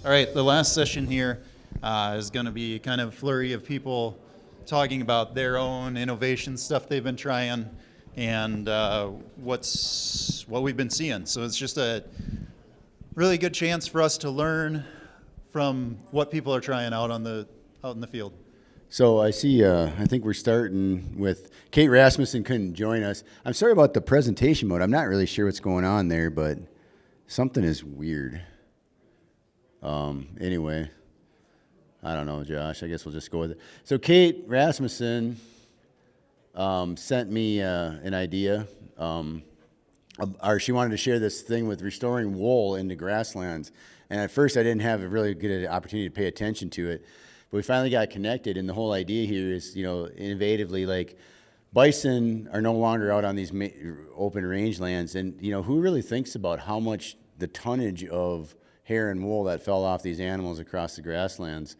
All right, the last session here is going to be kind of a flurry of people talking about their own innovation stuff they've been trying and what we've been seeing. So it's just a really good chance for us to learn from what people are trying out in the field. So I see, I think we're starting with, Kate Rasmussen couldn't join us. I'm sorry about the presentation mode. I'm not really sure what's going on there, but something is weird. Anyway, I don't know, Josh. I guess we'll just go with it. So Kate Rasmussen sent me an idea. She wanted to share this thing with restoring wool in the grasslands. And at first I didn't have a really good opportunity to pay attention to it. But we finally got connected, and the whole idea here is, innovatively, like, bison are no longer out on these open rangelands, and, who really thinks about how much the tonnage of hair and wool that fell off these animals across the grasslands,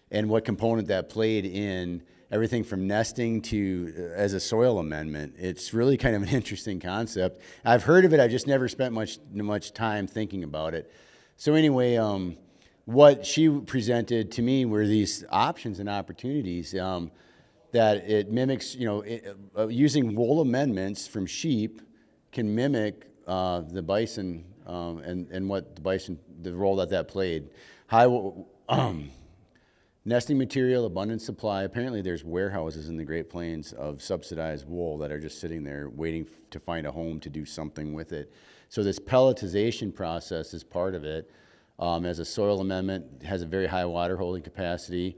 and what component that played in everything from nesting to as a soil amendment. It's really kind of an interesting concept. I've heard of it, I've just never spent much time thinking about it. So anyway, what she presented to me were these options and opportunities that it mimics, using wool amendments from sheep can mimic the bison and what the bison, the role that played. High nesting material, abundant supply. Apparently there's warehouses in the Great Plains of subsidized wool that are just sitting there waiting to find a home to do something with it. So this pelletization process is part of it. As a soil amendment, has a very high water holding capacity.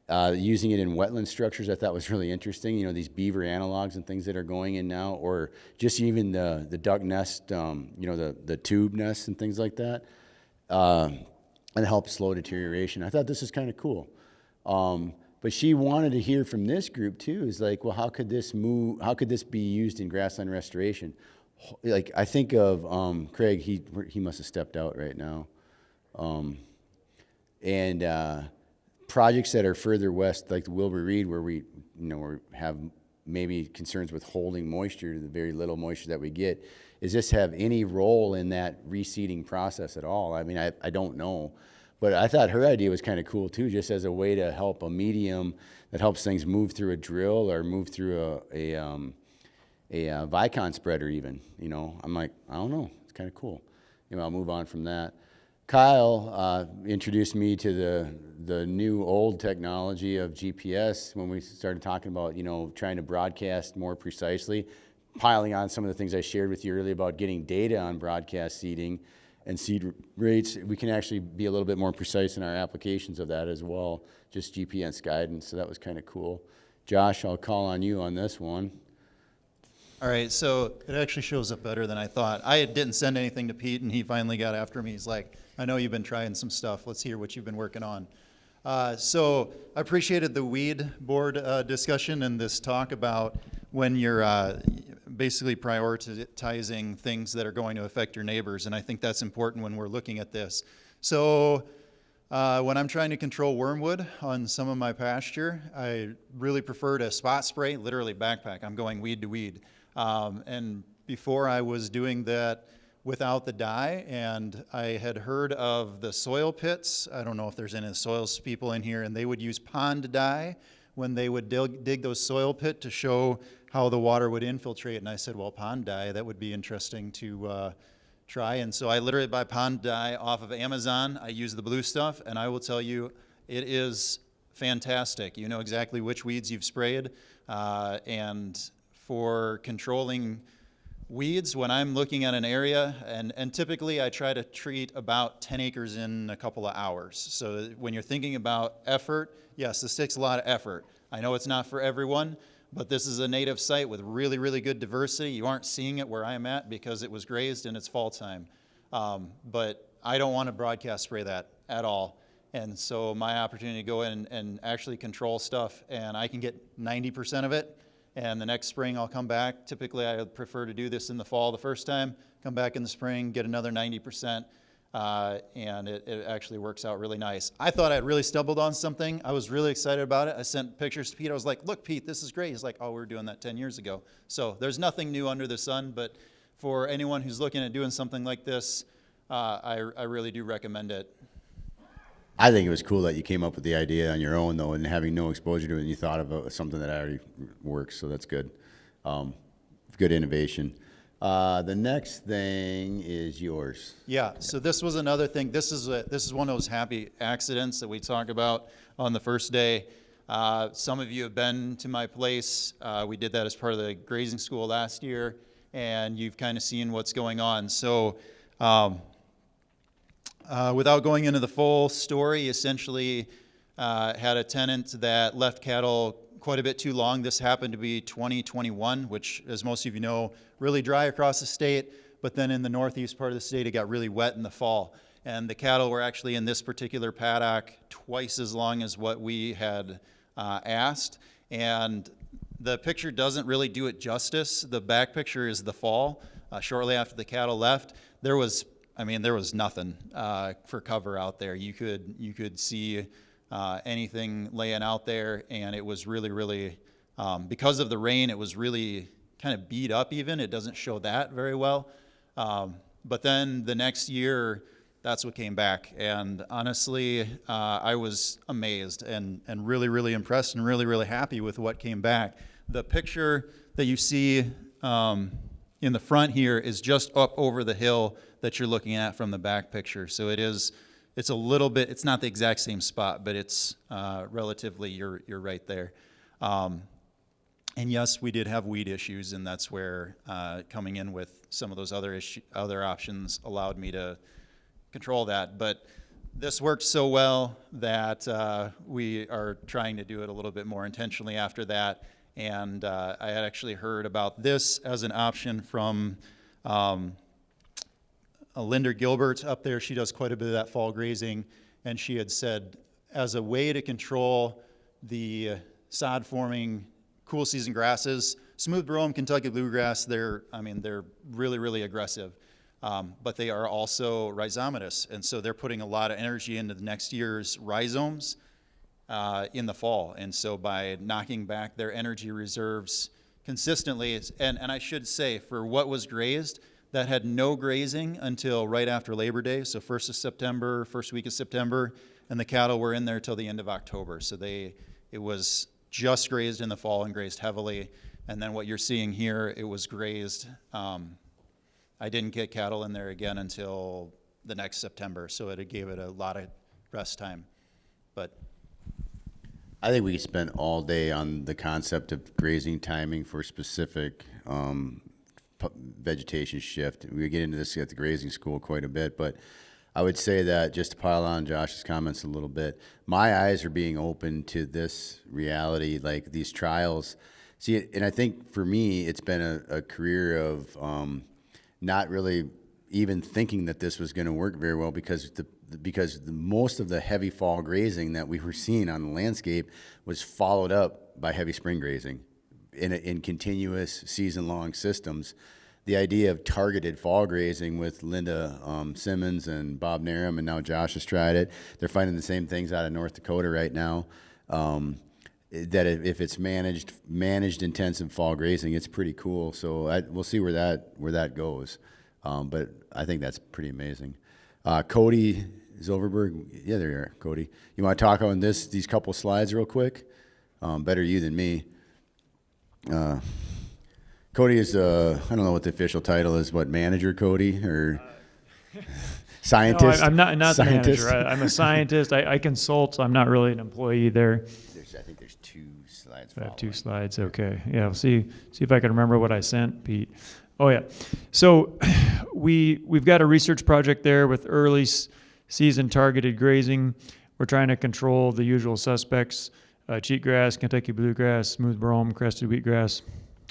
Using it in wetland structures I thought was really interesting. These beaver analogs and things that are going in now, or just even the duck nest, the tube nests and things like that. And help slow deterioration. I thought this is kind of cool. But she wanted to hear from this group too, is like, well, how could this be used in grassland restoration? Like, I think of Craig, he must have stepped out right now. Projects that are further west, like the Wilbur Reed, where we have maybe concerns with holding moisture, the very little moisture that we get, does this have any role in that reseeding process at all? I mean, I don't know, but I thought her idea was kind of cool too, just as a way to help a medium that helps things move through a drill or move through a Vicon spreader even. I'm like, I don't know, it's kind of cool. I'll move on from that. Kyle introduced me to the new old technology of GPS when we started talking about, trying to broadcast more precisely, piling on some of the things I shared with you earlier about getting data on broadcast seeding and seed rates. We can actually be a little bit more precise in our applications of that as well, just GPS guidance, so that was kind of cool. Josh, I'll call on you on this one. All right, so it actually shows up better than I thought. I didn't send anything to Pete, and he finally got after me. He's like, I know you've been trying some stuff. Let's hear what you've been working on. So I appreciated the weed board discussion and this talk about when you're basically prioritizing things that are going to affect your neighbors, and I think that's important when we're looking at this. So when I'm trying to control wormwood on some of my pasture, I really prefer to spot spray, literally backpack. I'm going weed to weed. And before I was doing that without the dye, and I had heard of the soil pits. I don't know if there's any soils people in here, and they would use pond dye when they would dig those soil pit to show how the water would infiltrate. And I said, well, pond dye, that would be interesting to try. And so I literally buy pond dye off of Amazon. I use the blue stuff, and I will tell you, it is fantastic. You know exactly which weeds you've sprayed, and for controlling weeds, when I'm looking at an area, and typically I try to treat about 10 acres in a couple of hours. So when you're thinking about effort, yes, this takes a lot of effort. I know it's not for everyone, but this is a native site with really, really good diversity. You aren't seeing it where I'm at because it was grazed and it's fall time. But I don't want to broadcast spray that at all. And so my opportunity to go in and actually control stuff, and I can get 90% of it. And the next spring I'll come back. Typically I would prefer to do this in the fall the first time, come back in the spring, get another 90%, and it actually works out really nice. I thought I'd really stumbled on something. I was really excited about it. I sent pictures to Pete. I was like, look, Pete, this is great. He's like, oh, we were doing that 10 years ago. So there's nothing new under the sun, but for anyone who's looking at doing something like this, I really do recommend it. I think it was cool that you came up with the idea on your own, though, and having no exposure to it, and you thought of something that already works, so that's good. Good innovation. The next thing is yours. Yeah, so this was another thing. This is one of those happy accidents that we talk about on the first day. Some of you have been to my place. We did that as part of the grazing school last year, and you've kind of seen what's going on. So without going into the full story, essentially had a tenant that left cattle quite a bit too long. This happened to be 2021, which, as most of you know, really dry across the state, but then in the northeast part of the state, it got really wet in the fall. And the cattle were actually in this particular paddock twice as long as what we had asked. And the picture doesn't really do it justice. The back picture is the fall. Shortly after the cattle left, there was nothing for cover out there. You could see anything laying out there, and it was really, because of the rain, it was really kind of beat up even. It doesn't show that very well. But then the next year, that's what came back. And honestly, I was amazed and really impressed and really happy with what came back. The picture that you see in the front here is just up over the hill that you're looking at from the back picture. So it's a little bit, it's not the exact same spot, but it's relatively, you're right there. And yes, we did have weed issues, and that's where coming in with some of those other options allowed me to control that. But this worked so well that we are trying to do it a little bit more intentionally after that. And I had actually heard about this as an option from Linda Gilbert up there. She does quite a bit of that fall grazing, and she had said as a way to control the sod forming cool season grasses, smooth brome, Kentucky bluegrass, they're really aggressive, but they are also rhizomatous, and so they're putting a lot of energy into the next year's rhizomes in the fall. And so by knocking back their energy reserves consistently, and I should say, for what was grazed, that had no grazing until right after Labor Day, so first week of September, and the cattle were in there till the end of October. So it was just grazed in the fall and grazed heavily. And then what you're seeing here, it was grazed. I didn't get cattle in there again until the next September, so it gave it a lot of rest time. But I think we could spend all day on the concept of grazing timing for specific vegetation shift. We get into this at the grazing school quite a bit, but I would say that, just to pile on Josh's comments a little bit, my eyes are being opened to this reality, like these trials. See, and I think for me, it's been a career of not really even thinking that this was going to work very well, because most of the heavy fall grazing that we were seeing on the landscape was followed up by heavy spring grazing in continuous season-long systems. The idea of targeted fall grazing with Linda Simmons and Bob Narum, and now Josh has tried it. They're finding the same things out of North Dakota right now. That if it's managed intensive fall grazing, it's pretty cool. So we'll see where that goes. But I think that's pretty amazing. Cody Zilverburg, yeah, there you are, Cody. You want to talk on these couple slides real quick? Better you than me. Cody is, I don't know what the official title is, manager, Cody, or scientist? No, I'm not scientist? the manager. I'm a scientist. I consult. I'm not really an employee there. I think there's 2 slides. I have 2 slides. Okay. Yeah. We'll see if I can remember what I sent, Pete. Oh yeah. So we've got a research project there with early season targeted grazing. We're trying to control the usual suspects: cheatgrass, Kentucky bluegrass, smooth brome, crested wheatgrass,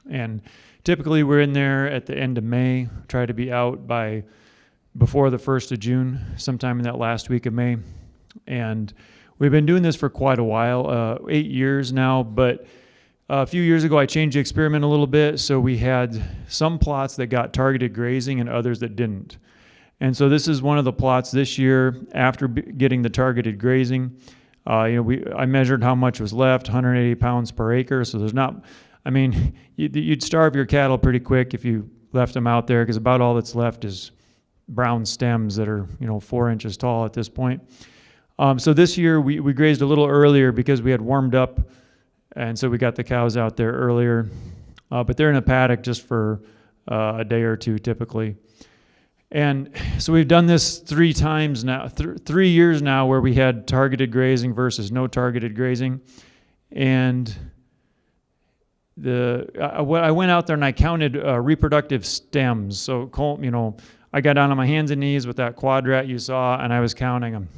and typically we're in there at the end of May. Try to be out before the 1st of June, sometime in that last week of May. And we've been doing this for quite a while, 8 years now, but a few years ago I changed the experiment a little bit, so we had some plots that got targeted grazing and others that didn't. And so this is one of the plots this year after getting the targeted grazing. I measured how much was left, 180 pounds per acre, so there's not, you'd starve your cattle pretty quick if you left them out there, because about all that's left is brown stems that are 4 inches tall at this point. So this year we grazed a little earlier because we had warmed up, and so we got the cows out there earlier. But they're in a paddock just for a day or two typically. And so we've done this 3 times now, 3 years now, where we had targeted grazing versus no targeted grazing. And I went out there and I counted reproductive stems. So, I got down on my hands and knees with that quadrat you saw, and I was counting them.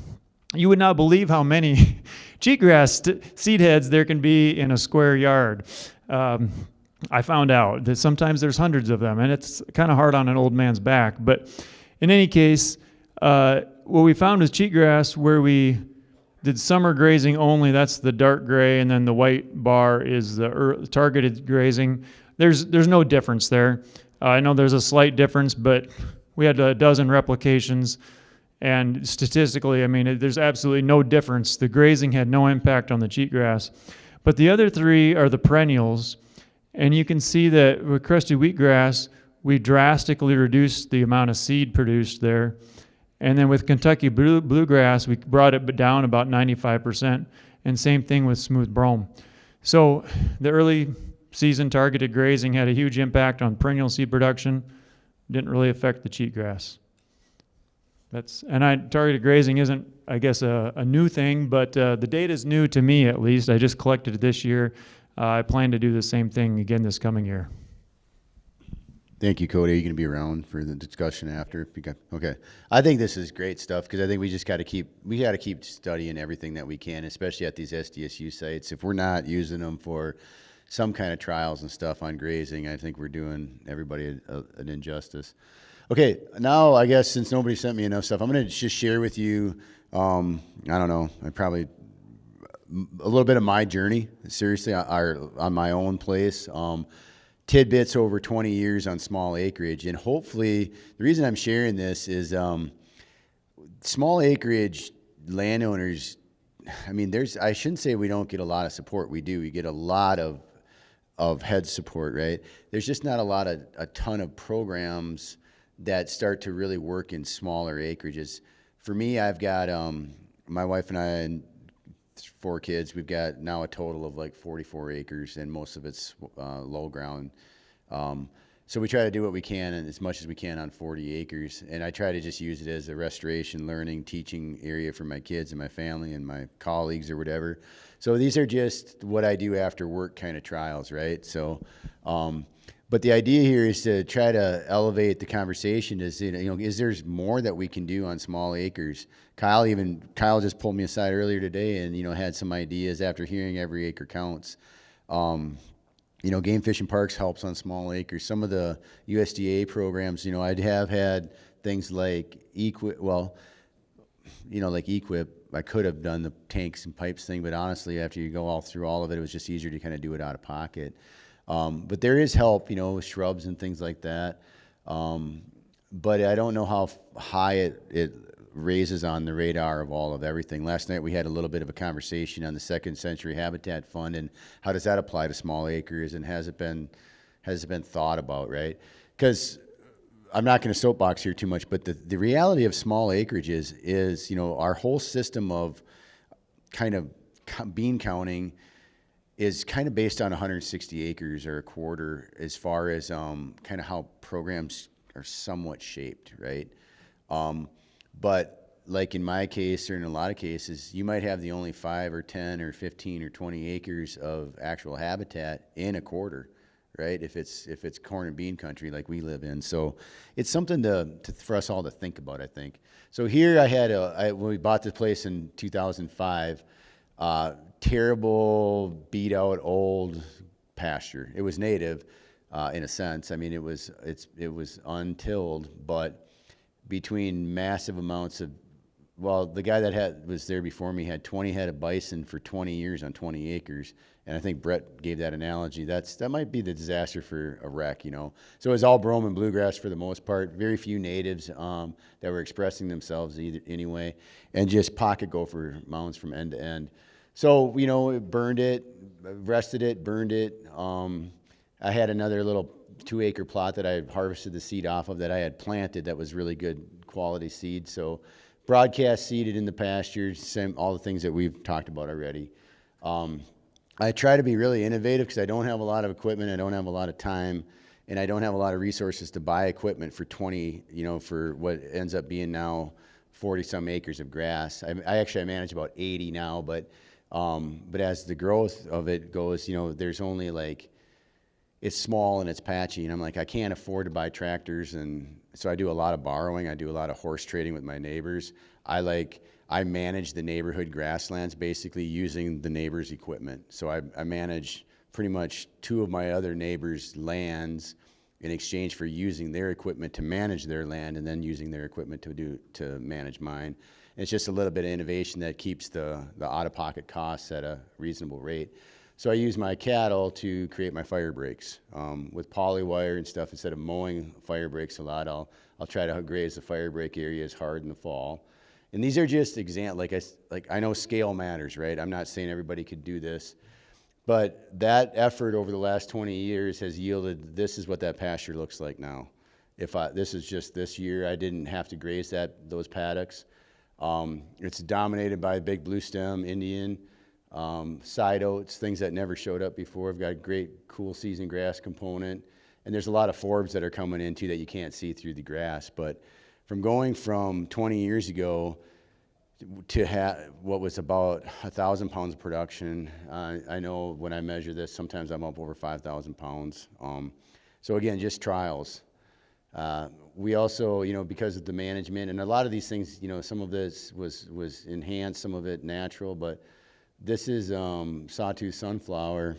You would not believe how many cheatgrass seed heads there can be in a square yard. I found out that sometimes there's hundreds of them, and it's kind of hard on an old man's back. But in any case, what we found was cheatgrass where we did summer grazing only. That's the dark gray, and then the white bar is the targeted grazing. There's no difference there. I know there's a slight difference, but we had a dozen replications, and statistically, I mean, there's absolutely no difference. The grazing had no impact on the cheatgrass. But the other 3 are the perennials. And you can see that with crusty wheatgrass, we drastically reduced the amount of seed produced there. And then with Kentucky bluegrass, we brought it down about 95%. And same thing with smooth brome. So the early season targeted grazing had a huge impact on perennial seed production. Didn't really affect the cheatgrass. Targeted grazing isn't, I guess, a new thing, but the data is new to me at least. I just collected it this year. I plan to do the same thing again this coming year. Thank you, Cody. Are you going to be around for the discussion after? Okay. I think this is great stuff because I think we just got to keep studying everything that we can, especially at these SDSU sites. If we're not using them for some kind of trials and stuff on grazing, I think we're doing everybody an injustice. Okay, now I guess since nobody sent me enough stuff, I'm going to just share with you, I don't know, a little bit of my journey, seriously, on my own place. Tidbits over 20 years on small acreage. And hopefully, the reason I'm sharing this is small acreage landowners, I mean, I shouldn't say we don't get a lot of support. We do. We get a lot of head support, right? There's just not a ton of programs that start to really work in smaller acreages. For me, I've got my wife and I and 4 kids. We've got now a total of like 44 acres, and most of it's low ground. So we try to do what we can and as much as we can on 40 acres. And I try to just use it as a restoration, learning, teaching area for my kids and my family and my colleagues or whatever. So these are just what I do after work kind of trials, right? So, but the idea here is to try to elevate the conversation. Is there more that we can do on small acres? Kyle just pulled me aside earlier today and had some ideas after hearing every acre counts. Game Fish and Parks helps on small acres. Some of the USDA programs, I have had things like Equip. I could have done the tanks and pipes thing, but honestly, after you go all through all of it, it was just easier to kind of do it out of pocket. But there is help, with shrubs and things like that. But I don't know how high it raises on the radar of everything. Last night we had a little bit of a conversation on the Second Century Habitat Fund and how does that apply to small acres, and has it been thought about, right? Because I'm not going to soapbox here too much, but the reality of small acreage is our whole system of kind of bean counting is kind of based on 160 acres or a quarter as far as kind of how programs are somewhat shaped, right? But like in my case, or in a lot of cases, you might have the only 5 or 10 or 15 or 20 acres of actual habitat in a quarter, right? If it's corn and bean country like we live in. So it's something for us all to think about, I think. So here when we bought this place in 2005, terrible, beat out, old pasture. It was native, in a sense. I mean, it was untilled, but between massive amounts of, the guy that was there before me had 20 head of bison for 20 years on 20 acres. And I think Brett gave that analogy. That might be the disaster for a wreck, So it was all brome and bluegrass for the most part. Very few natives that were expressing themselves anyway, and just pocket gopher mounds from end to end. So, it burned it, rested it, burned it. I had another little 2-acre plot that I harvested the seed off of that I had planted that was really good quality seed. So broadcast seeded in the pasture, same, all the things that we've talked about already. I try to be really innovative because I don't have a lot of equipment, I don't have a lot of time, and I don't have a lot of resources to buy equipment for 20, for what ends up being now 40 some acres of grass. I manage about 80 now, but as the growth of it goes, there's only it's small and it's patchy, and I'm like, I can't afford to buy tractors, and so I do a lot of borrowing. I do a lot of horse trading with my neighbors. I manage the neighborhood grasslands basically using the neighbors' equipment. So I manage pretty much 2 of my other neighbors' lands in exchange for using their equipment to manage their land and then using their equipment to manage mine. And it's just a little bit of innovation that keeps the out-of-pocket costs at a reasonable rate. So I use my cattle to create my fire breaks. With polywire and stuff, instead of mowing fire breaks a lot, I'll try to graze the fire break areas hard in the fall. And these are just examples, I know scale matters, right? I'm not saying everybody could do this, but that effort over the last 20 years has yielded, this is what that pasture looks like now. This is just this year, I didn't have to graze those paddocks. It's dominated by big blue stem Indian, side oats, things that never showed up before. I've got a great cool season grass component, and there's a lot of forbs that are coming into that you can't see through the grass. But from going from 20 years ago to what was about 1,000 pounds of production, I know when I measure this, sometimes I'm up over 5,000 pounds. So again, just trials. We also, because of the management and a lot of these things, some of this was enhanced, some of it natural, but this is sawtooth sunflower.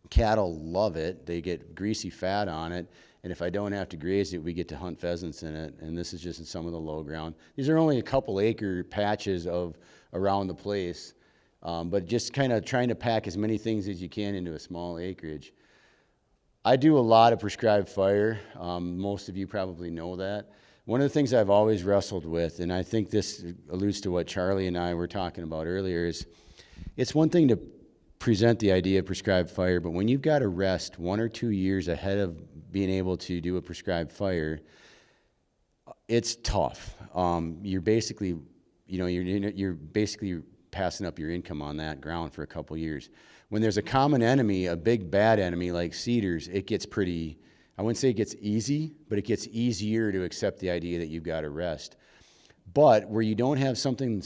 Cattle love it. They get greasy fat on it. And if I don't have to graze it, we get to hunt pheasants in it. And this is just in some of the low ground. These are only a couple acre patches of around the place, but just kind of trying to pack as many things as you can into a small acreage. I do a lot of prescribed fire. Most of you probably know that. One of the things I've always wrestled with, and I think this alludes to what Charlie and I were talking about earlier, is it's one thing to present the idea of prescribed fire, but when you've got to rest 1 or 2 years ahead of being able to do a prescribed fire, it's tough. You're basically, you're basically passing up your income on that ground for a couple years. When there's a common enemy, a big bad enemy like cedars, it gets pretty, I wouldn't say it gets easy, but it gets easier to accept the idea that you've got to rest. But where you don't have something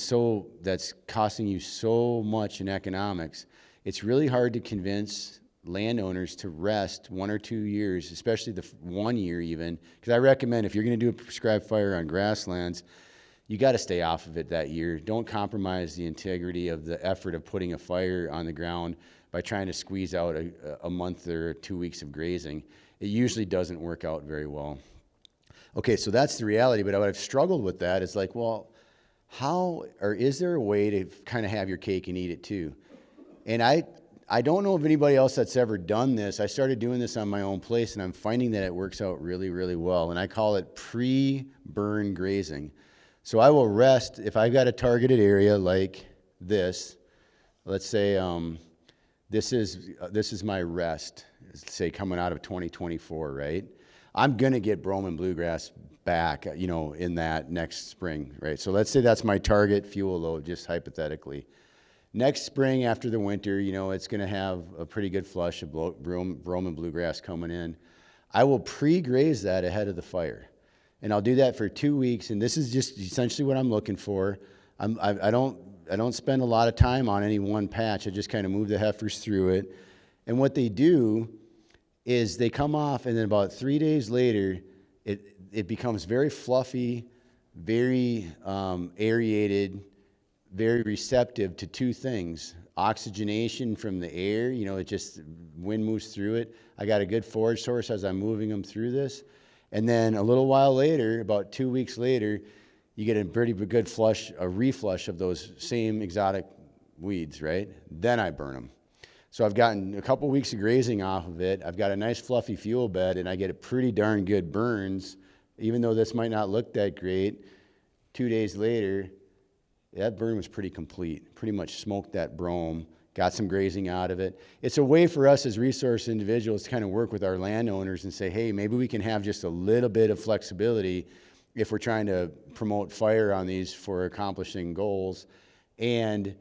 that's costing you so much in economics, it's really hard to convince landowners to rest 1 or 2 years, especially the 1 year even, because I recommend if you're going to do a prescribed fire on grasslands, you got to stay off of it that year. Don't compromise the integrity of the effort of putting a fire on the ground by trying to squeeze out a month or 2 weeks of grazing. It usually doesn't work out very well. Okay, so that's the reality, but what I've struggled with that is is there a way to kind of have your cake and eat it too? And I don't know of anybody else that's ever done this. I started doing this on my own place, and I'm finding that it works out really, really well. And I call it pre-burn grazing. So I will rest, if I've got a targeted area like this, let's say this is my rest, say coming out of 2024, right? I'm going to get Bauman bluegrass back, in that next spring, right? So let's say that's my target fuel load, just hypothetically. Next spring after the winter, it's going to have a pretty good flush of Bauman bluegrass coming in. I will pre-graze that ahead of the fire. And I'll do that for 2 weeks, and this is just essentially what I'm looking for. I don't spend a lot of time on any one patch. I just kind of move the heifers through it. And what they do is they come off, and then about 3 days later, it becomes very fluffy, very aerated, very receptive to 2 things. Oxygenation from the air, it just, wind moves through it. I got a good forage source as I'm moving them through this. And then a little while later, about 2 weeks later, you get a pretty good flush, a reflush of those same exotic weeds, right? Then I burn them. So I've gotten a couple weeks of grazing off of it. I've got a nice fluffy fuel bed, and I get a pretty darn good burns. Even though this might not look that great, 2 days later, that burn was pretty complete. Pretty much smoked that brome, got some grazing out of it. It's a way for us as resource individuals to kind of work with our landowners and say, hey, maybe we can have just a little bit of flexibility if we're trying to promote fire on these for accomplishing goals and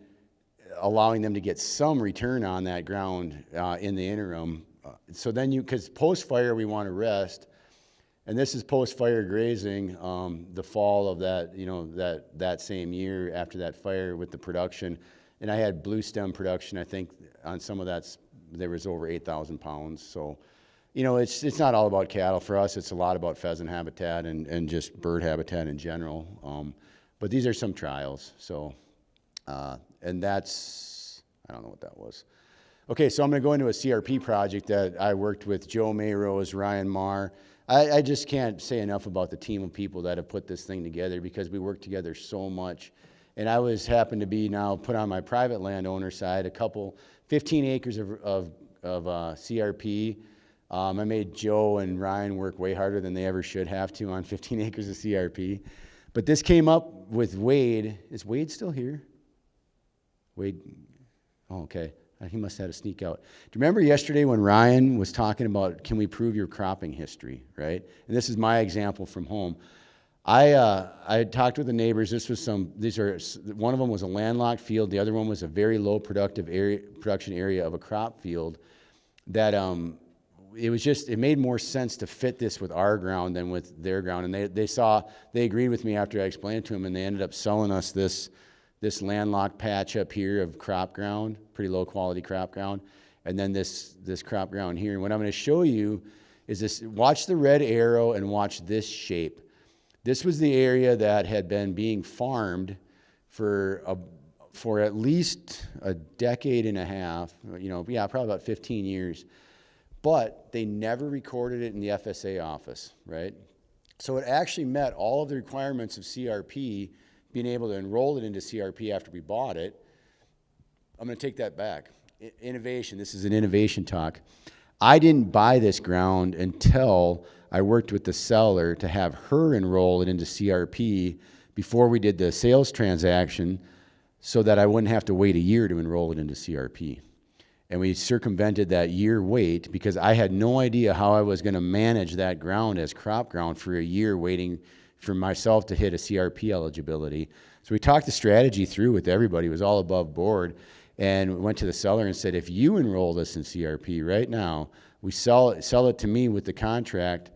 allowing them to get some return on that ground in the interim. So then because post-fire we want to rest, and this is post-fire grazing, the fall of that, that same year after that fire with the production. And I had blue stem production, I think on some of that, there was over 8,000 pounds. So, it's not all about cattle for us. It's a lot about pheasant habitat and just bird habitat in general. But these are some trials. So, and that's, I don't know what that was. Okay, so I'm going to go into a CRP project that I worked with Joe Mayrose, Ryan Marr. I just can't say enough about the team of people that have put this thing together because we work together so much. And I happened to be now put on my private landowner side, 15 acres of CRP. I made Joe and Ryan work way harder than they ever should have to on 15 acres of CRP. But this came up with Wade. Is Wade still here? Wade, oh, okay. He must have had to sneak out. Do you remember yesterday when Ryan was talking about, can we prove your cropping history, right? And this is my example from home. I talked with the neighbors. One of them was a landlocked field. The other one was a very low production area of a crop field that, it made more sense to fit this with our ground than with their ground. And they agreed with me after I explained it to them, and they ended up selling us this landlocked patch up here of crop ground, pretty low quality crop ground, and then this crop ground here. And what I'm going to show you is this. Watch the red arrow and watch this shape. This was the area that had been being farmed for at least a decade and a half, probably about 15 years. But they never recorded it in the FSA office, right? So it actually met all of the requirements of CRP, being able to enroll it into CRP after we bought it. I'm going to take that back. Innovation, this is an innovation talk. I didn't buy this ground until I worked with the seller to have her enroll it into CRP before we did the sales transaction so that I wouldn't have to wait a year to enroll it into CRP. And we circumvented that year wait because I had no idea how I was going to manage that ground as crop ground for a year waiting for myself to hit a CRP eligibility. So we talked the strategy through with everybody. It was all above board. And we went to the seller and said, if you enroll this in CRP right now, we sell it to me with the contract,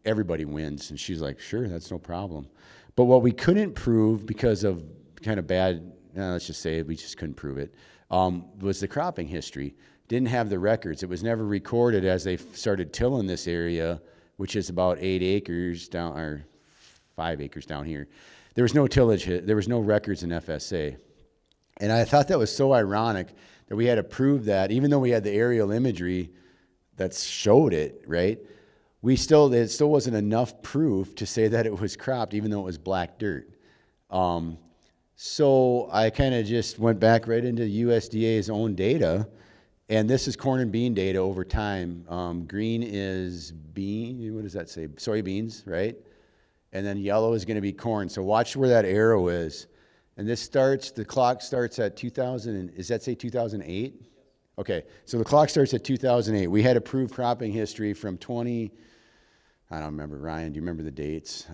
everybody wins. And she's like, sure, that's no problem. But what we couldn't prove because of kind of bad, let's just say we just couldn't prove it, was the cropping history. Didn't have the records. It was never recorded as they started tilling this area, which is about 8 acres down, or 5 acres down here. There was no tillage, there was no records in FSA. And I thought that was so ironic that we had to prove that, even though we had the aerial imagery that showed it, right? It still wasn't enough proof to say that it was cropped, even though it was black dirt. So I kind of just went back right into USDA's own data, and this is corn and bean data over time. Green is bean, what does that say? Soybeans, right? And then yellow is going to be corn. So watch where that arrow is. And the clock starts at 2000, does that say 2008? Okay, so the clock starts at 2008. We had approved cropping history from I don't remember, Ryan, do you remember the dates?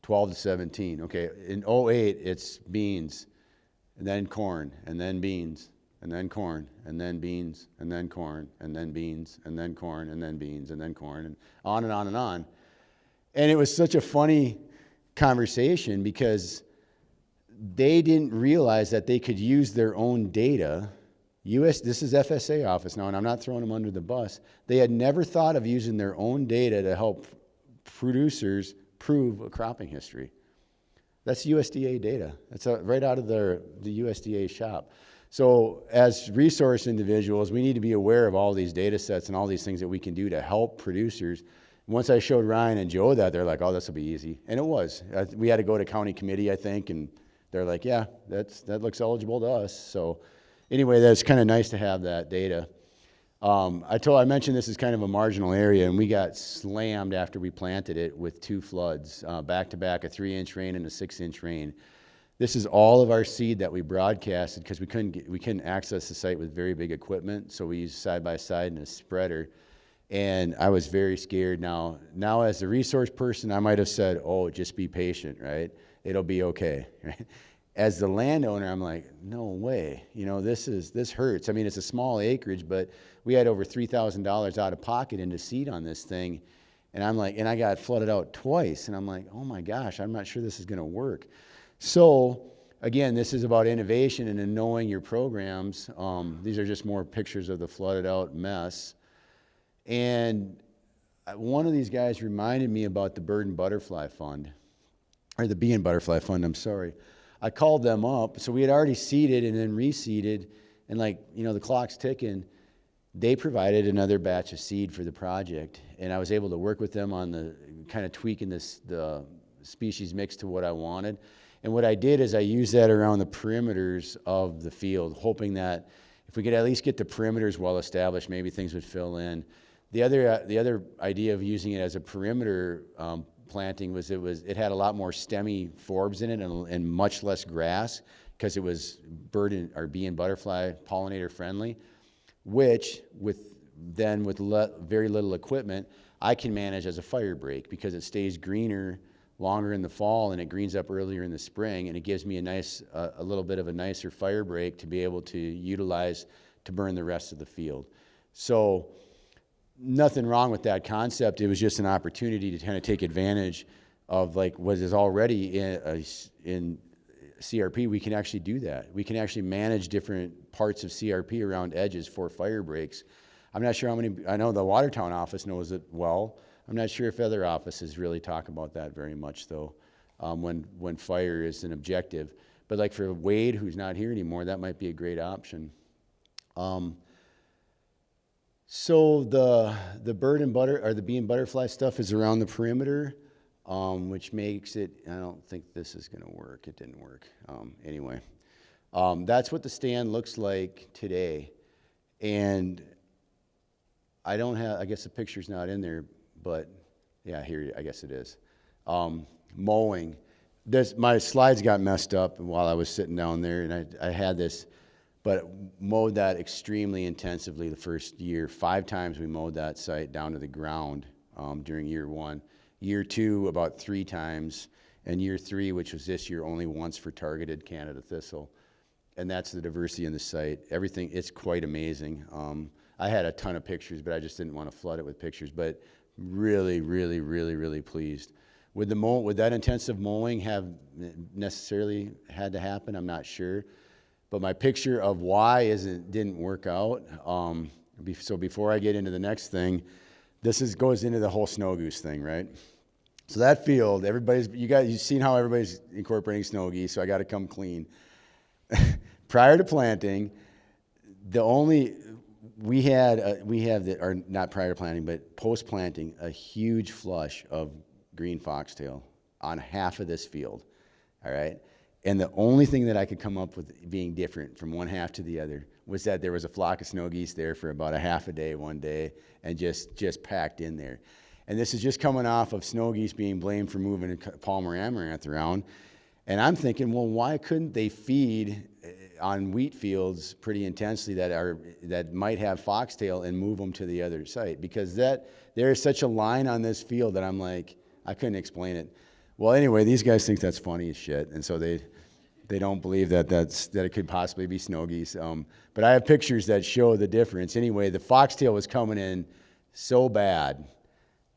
12 to 17. Okay, in 08, it's beans, and then corn, and then beans, and then corn, and then beans, and then corn, and then beans, and then corn, and then beans, and then corn, and on and on and on. And it was such a funny conversation because they didn't realize that they could use their own data. This is FSA office now, and I'm not throwing them under the bus. They had never thought of using their own data to help producers prove a cropping history. That's USDA data. That's right out of the USDA shop. So as resource individuals, we need to be aware of all these data sets and all these things that we can do to help producers. Once I showed Ryan and Joe that, they're like, oh, this will be easy. And it was. We had to go to county committee, I think, and they're like, yeah, that looks eligible to us. So anyway, that's kind of nice to have that data. I mentioned this is kind of a marginal area, and we got slammed after we planted it with 2 floods, back to back, a 3-inch rain and a 6-inch rain. This is all of our seed that we broadcasted because we couldn't access the site with very big equipment, so we used side by side and a spreader. And I was very scared. Now as the resource person, I might have said, oh, just be patient, right? It'll be okay, right? As the landowner, I'm like, no way. This hurts. I mean, it's a small acreage, but we had over $3,000 out of pocket into seed on this thing. And I'm like, and I got flooded out twice. And I'm like, oh my gosh, I'm not sure this is going to work. So again, this is about innovation and in knowing your programs. These are just more pictures of the flooded out mess. And one of these guys reminded me about the Bird and Butterfly Fund, or the Bee and Butterfly Fund, I'm sorry. I called them up. So we had already seeded and then reseeded, and the clock's ticking. They provided another batch of seed for the project, and I was able to work with them on the kind of tweaking the species mix to what I wanted. And what I did is I used that around the perimeters of the field, hoping that if we could at least get the perimeters well established, maybe things would fill in. The other idea of using it as a perimeter planting was it had a lot more stemmy forbs in it and much less grass because it was bee and butterfly pollinator friendly, which with very little equipment I can manage as a fire break because it stays greener longer in the fall and it greens up earlier in the spring, and it gives me a little bit of a nicer fire break to be able to utilize to burn the rest of the field. So nothing wrong with that concept. It was just an opportunity to kind of take advantage of what is already in CRP. We can actually do that. We can actually manage different parts of CRP around edges for fire breaks. I'm not sure how many, I know the Watertown office knows it well. I'm not sure if other offices really talk about that very much though, when fire is an objective. But for Wade, who's not here anymore, that might be a great option. So the bird and the bee and butterfly stuff is around the perimeter, which makes it, I don't think this is going to work. It didn't work. Anyway, that's what the stand looks like today. And I guess the picture's not in there, but yeah, here, I guess it is. Mowing. My slides got messed up while I was sitting down there, and I had this, but mowed that extremely intensively the first year. 5 times we mowed that site down to the ground during year 1. Year 2, about 3 times. And year 3, which was this year, only once for targeted Canada thistle. And that's the diversity in the site. Everything, it's quite amazing. I had a ton of pictures, but I just didn't want to flood it with pictures. But really, really, really, really pleased. Would that intensive mowing have necessarily had to happen? I'm not sure. But my picture of why didn't work out. So before I get into the next thing, goes into the whole snow goose thing, right? So that field, you've seen how everybody's incorporating snow geese, so I got to come clean. Prior to planting, not prior to planting, but post planting, a huge flush of green foxtail on half of this field. All right. And the only thing that I could come up with being different from one half to the other was that there was a flock of snow geese there for about a half a day one day and just packed in there. And this is just coming off of snow geese being blamed for moving Palmer amaranth around. And I'm thinking, well, why couldn't they feed on wheat fields pretty intensely that might have foxtail and move them to the other site? Because there is such a line on this field that I'm like, I couldn't explain it. Well, anyway, these guys think that's funny as shit, and so they don't believe that it could possibly be snow geese. But I have pictures that show the difference. Anyway, the foxtail was coming in so bad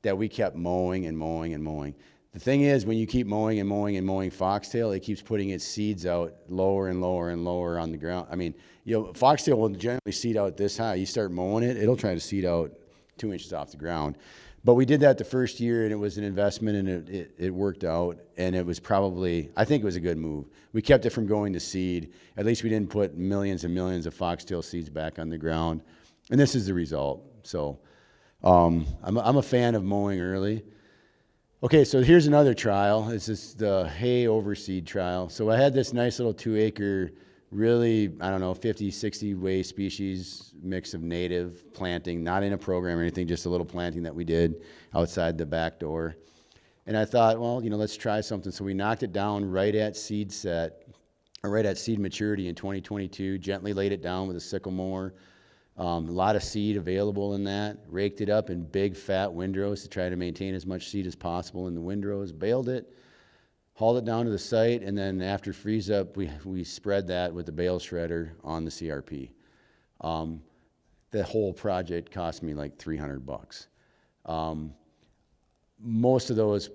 that we kept mowing and mowing and mowing. The thing is, when you keep mowing and mowing and mowing foxtail, it keeps putting its seeds out lower and lower and lower on the ground. I mean, foxtail will generally seed out this high. You start mowing it, it'll try to seed out 2 inches off the ground. But we did that the first year, and it was an investment, and it worked out, and it was I think it was a good move. We kept it from going to seed. At least we didn't put millions and millions of foxtail seeds back on the ground, and this is the result. So I'm a fan of mowing early. Okay, so here's another trial. This is the hay overseed trial. So I had this nice little 2-acre, really, 50, 60 way species mix of native planting, not in a program or anything, just a little planting that we did outside the back door. And I thought, well, let's try something. So we knocked it down right at seed maturity in 2022, gently laid it down with a sickle mower. A lot of seed available in that. Raked it up in big fat windrows to try to maintain as much seed as possible in the windrows. Baled it, hauled it down to the site, and then after freeze up, we spread that with the bale shredder on the CRP. The whole project cost me like $300. Most of those,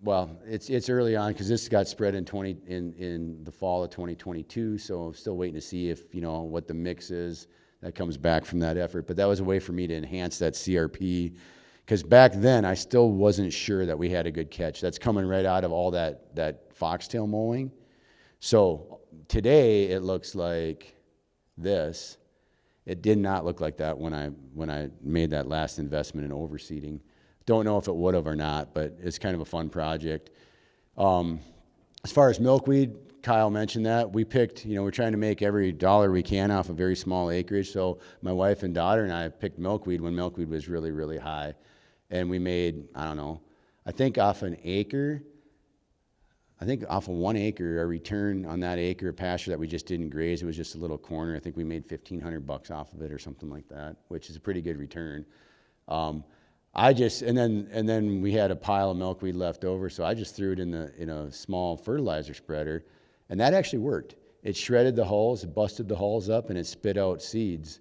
well, it's early on because this got spread in the fall of 2022, so I'm still waiting to see if, what the mix is that comes back from that effort. But that was a way for me to enhance that CRP, because back then I still wasn't sure that we had a good catch. That's coming right out of all that foxtail mowing. So today it looks like this. It did not look like that when I made that last investment in overseeding. Don't know if it would have or not, but it's kind of a fun project. As far as milkweed, Kyle mentioned that. We picked, we're trying to make every dollar we can off a very small acreage. So my wife and daughter and I picked milkweed when milkweed was really, really high. And we made, I don't know, I think off of 1 acre, a return on that acre of pasture that we just didn't graze, it was just a little corner. I think we made $1,500 off of it or something like that, which is a pretty good return. And then we had a pile of milkweed left over, so I just threw it in a small fertilizer spreader, and that actually worked. It shredded the hulls, it busted the hulls up, and it spit out seeds.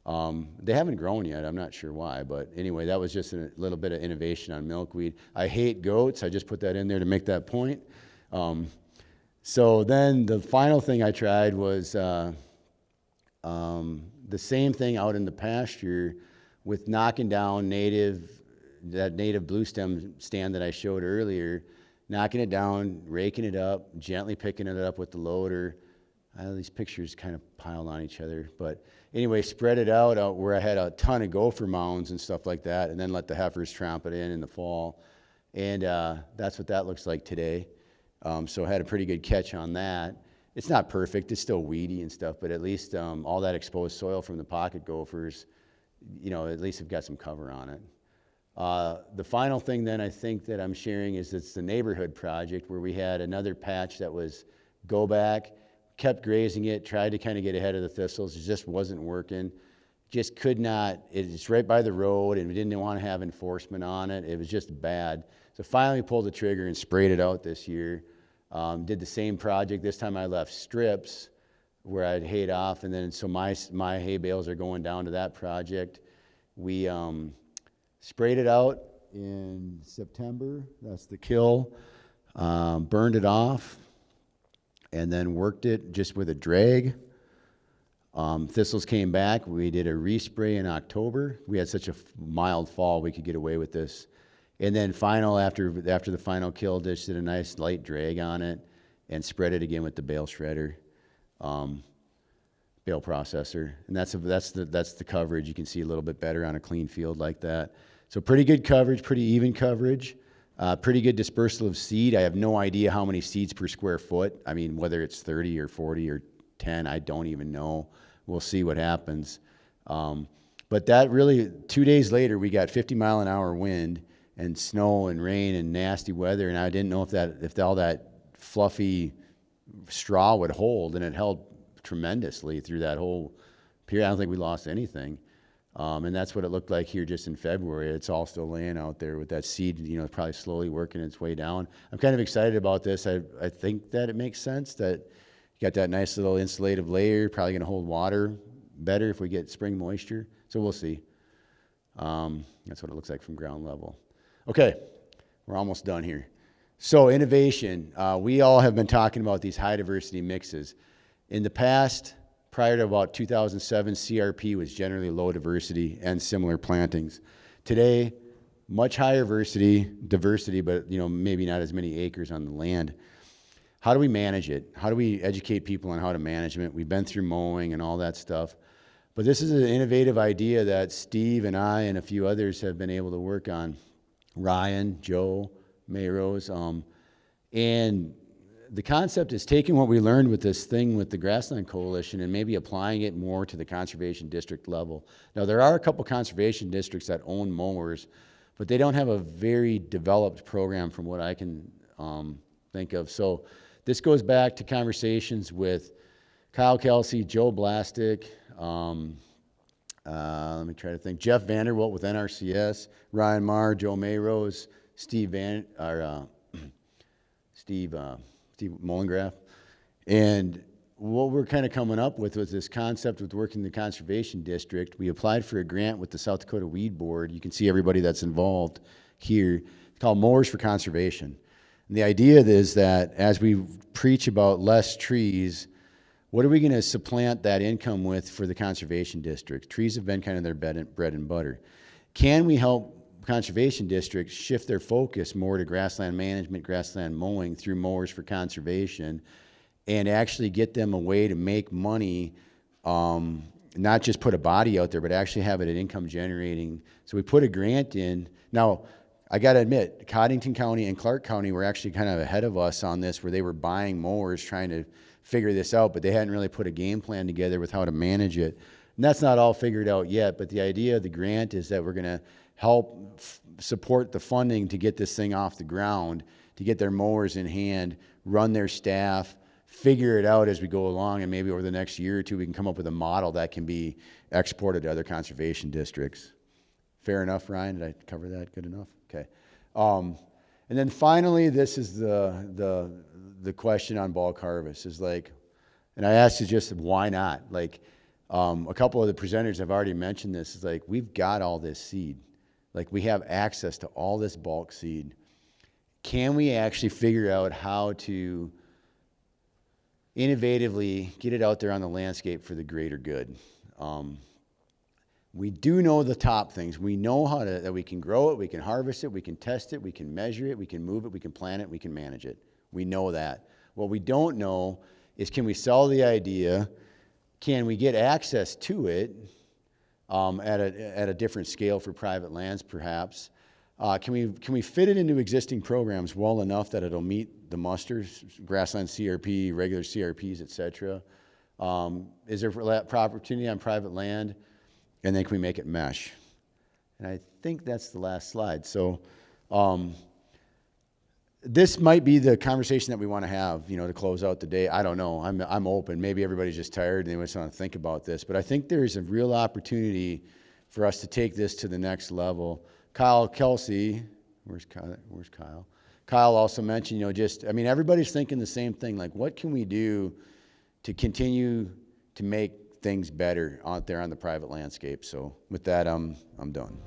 They haven't grown yet. I'm not sure why, but anyway, that was just a little bit of innovation on milkweed. I hate goats. I just put that in there to make that point. So then the final thing I tried was the same thing out in the pasture with knocking down that native blue stem stand that I showed earlier, knocking it down, raking it up, gently picking it up with the loader. These pictures kind of piled on each other, but anyway, spread it out where I had a ton of gopher mounds and stuff like that, and then let the heifers tromp it in the fall. And that's what that looks like today. So I had a pretty good catch on that. It's not perfect, it's still weedy and stuff, but at least all that exposed soil from the pocket gophers, at least have got some cover on it. The final thing then I think that I'm sharing is it's the neighborhood project where we had another patch that was go back, kept grazing it, tried to kind of get ahead of the thistles. It just wasn't working. Just could not, it's right by the road and we didn't want to have enforcement on it. It was just bad. So finally pulled the trigger and sprayed it out this year. Did the same project. This time I left strips where I'd hayed off, and then so my hay bales are going down to that project. We sprayed it out in September. That's the kill. Burned it off, and then worked it just with a drag. Thistles came back. We did a respray in October. We had such a mild fall, we could get away with this. And then after the final kill, just did a nice light drag on it and spread it again with the bale shredder, bale processor. And that's the coverage. You can see a little bit better on a clean field like that. So pretty good coverage, pretty even coverage, pretty good dispersal of seed. I have no idea how many seeds per square foot. I mean, whether it's 30 or 40 or 10, I don't even know. We'll see what happens. But that really, 2 days later, we got 50-mile-an-hour wind and snow and rain and nasty weather, and I didn't know if all that fluffy straw would hold, and it held tremendously through that whole period. I don't think we lost anything. And that's what it looked like here just in February. It's all still laying out there with that seed, probably slowly working its way down. I'm kind of excited about this. I think that it makes sense that you got that nice little insulative layer, probably going to hold water better if we get spring moisture. So we'll see. That's what it looks like from ground level. Okay, we're almost done here. So innovation, we all have been talking about these high diversity mixes. In the past, prior to about 2007, CRP was generally low diversity and similar plantings. Today, much higher diversity, but maybe not as many acres on the land. How do we manage it? How do we educate people on how to manage it? We've been through mowing and all that stuff. But this is an innovative idea that Steve and I and a few others have been able to work on. Ryan, Joe, Mayrose, and the concept is taking what we learned with this thing with the Grassland Coalition and maybe applying it more to the conservation district level. Now, there are a couple conservation districts that own mowers, but they don't have a very developed program from what I can think of. So this goes back to conversations with Kyle Kelsey, Joe Blastic, Let me try to think. Jeff Vanderwilt with NRCS, Ryan Marr, Joe Mayrose, Steve Mollengrath. And what we're kind of coming up with was this concept with working the conservation district. We applied for a grant with the South Dakota Weed Board. You can see everybody that's involved here. It's called Mowers for Conservation. And the idea is that as we preach about less trees, what are we going to supplant that income with for the conservation district? Trees have been kind of their bread and butter. Can we help conservation districts shift their focus more to grassland management, grassland mowing through Mowers for Conservation, and actually get them a way to make money, not just put a body out there, but actually have it an income generating? So we put a grant in. Now, I got to admit, Coddington County and Clark County were actually kind of ahead of us on this, where they were buying mowers, trying to figure this out, but they hadn't really put a game plan together with how to manage it. And that's not all figured out yet, but the idea of the grant is that we're going to help support the funding to get this thing off the ground, to get their mowers in hand, run their staff, figure it out as we go along, and maybe over the next year or two we can come up with a model that can be exported to other conservation districts. Fair enough, Ryan? Did I cover that good enough? Okay. And then finally, this is the question on bulk harvest is like, and I asked you just why not? Like, a couple of the presenters have already mentioned this. Is like, we've got all this seed. Like, we have access to all this bulk seed. Can we actually figure out how to innovatively get it out there on the landscape for the greater good? We do know the top things. We know that we can grow it, we can harvest it, we can test it, we can measure it, we can move it, we can plant it, we can manage it. We know that. What we don't know is, can we sell the idea? Can we get access to it at a different scale for private lands, perhaps? Can we fit it into existing programs well enough that it'll meet the musters, grassland CRP, regular CRPs, et cetera? Is there opportunity on private land? And then can we make it mesh? And I think that's the last slide. So this might be the conversation that we want to have, to close out the day. I don't know. I'm open. Maybe everybody's just tired and they just want to think about this. But I think there's a real opportunity for us to take this to the next level. Kyle Kelsey, where's Kyle? Kyle also mentioned, everybody's thinking the same thing. Like, what can we do to continue to make things better out there on the private landscape? So with that, I'm done.